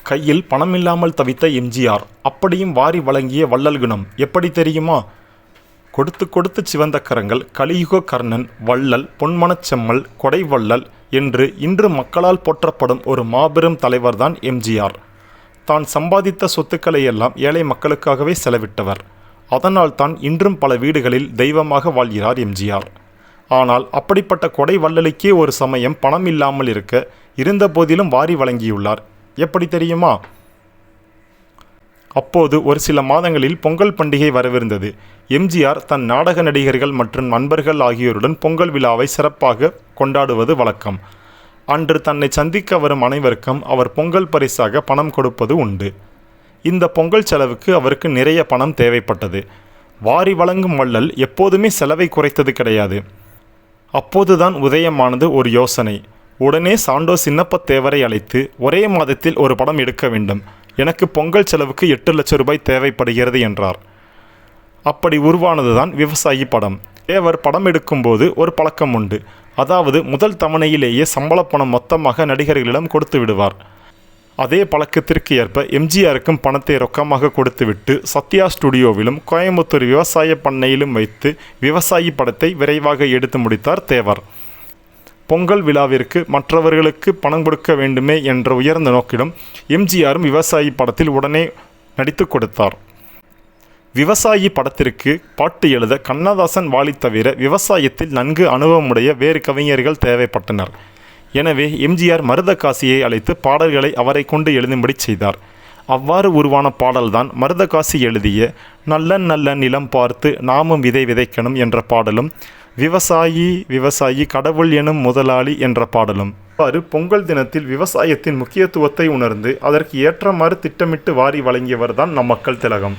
கையில் பணமில்லாமல் தவித்த எம்ஜிஆர் அப்படியும் வாரி வழங்கிய வள்ளல் குணம் எப்படி தெரியுமா? கொடுத்து கொடுத்து சிவந்த கரங்கள், கலியுக கர்ணன், வள்ளல், பொன்மனச்செம்மல், கொடை வள்ளல் என்று இன்று மக்களால் போற்றப்படும் ஒரு மாபெரும் தலைவர்தான் எம்ஜிஆர். தான் சம்பாதித்த சொத்துக்களை எல்லாம் ஏழை மக்களுக்காகவே செலவிட்டவர். அதனால் தான் இன்றும் பல வீடுகளில் தெய்வமாக வாழ்கிறார் எம்ஜிஆர். ஆனால் அப்படிப்பட்ட கொடை வள்ளலுக்கே ஒரு சமயம் பணம் இல்லாமல் இருந்த போதிலும் வாரி வழங்கியுள்ளார். எப்படி தெரியுமா? அப்போது ஒரு சில மாதங்களில் பொங்கல் பண்டிகை வரவிருந்தது. எம்ஜிஆர் தன் நாடக நடிகர்கள் மற்றும் நண்பர்கள் ஆகியோருடன் பொங்கல் விழாவை சிறப்பாக கொண்டாடுவது வழக்கம். அன்று தன்னை சந்திக்க வரும் அனைவருக்கும் அவர் பொங்கல் பரிசாக பணம் கொடுப்பது உண்டு. இந்த பொங்கல் செலவுக்கு அவருக்கு நிறைய பணம் தேவைப்பட்டது. வாரி வழங்கும் வள்ளல் எப்போதுமே செலவை குறைத்தது கிடையாது. அப்போதுதான் உதயமானது ஒரு யோசனை. உடனே சாண்டோ சின்னப்பத்தேவரை அழைத்து, ஒரே மாதத்தில் ஒரு படம் எடுக்க வேண்டும், எனக்கு பொங்கல் செலவுக்கு 8 லட்சம் ரூபாய் தேவைப்படுகிறது என்றார். அப்படி உருவானதுதான் விவசாயி படம். தேவர் படம் எடுக்கும்போது ஒரு பழக்கம் உண்டு. அதாவது முதல் தவணையிலேயே சம்பள பணம் மொத்தமாக நடிகர்களிடம் கொடுத்து விடுவார். அதே பழக்கத்திற்கு ஏற்ப எம்ஜிஆருக்கும் பணத்தை ரொக்கமாக கொடுத்துவிட்டு சத்யா ஸ்டுடியோவிலும் கோயம்புத்தூர் விவசாய பண்ணையிலும் வைத்து விவசாயி படத்தை விரைவாக எடுத்து முடித்தார் தேவர். பொங்கல் விழாவிற்கு மற்றவர்களுக்கு பணம் கொடுக்க வேண்டுமே என்ற உயர்ந்த நோக்கிலும் எம்ஜிஆரும் விவசாயி படத்தில் உடனே நடித்து கொடுத்தார். விவசாயி படத்திற்கு பாட்டு எழுத கண்ணதாசன், வாலி தவிர விவசாயத்தில் நன்கு அனுபவமுடைய வேறு கவிஞர்கள் தேவைப்பட்டனர். எனவே எம்ஜிஆர் மருதகாசியை அழைத்து பாடல்களை அவரை கொண்டு எழுதும்படி செய்தார். அவ்வாறு உருவான பாடல்தான் மருதகாசி எழுதிய நல்ல நல்ல நிலம் பார்த்து நாமும் விதை விதைக்கணும் என்ற பாடலும், விவசாயி விவசாயி கடவுள் எனும் முதலாளி என்ற பாடலும். அவ்வாறு பொங்கல் தினத்தில் விவசாயத்தின் முக்கியத்துவத்தை உணர்ந்து அதற்கு ஏற்றமாறு திட்டமிட்டு வாரி வழங்கியவர் தான் நம் மக்கள் திலகம்.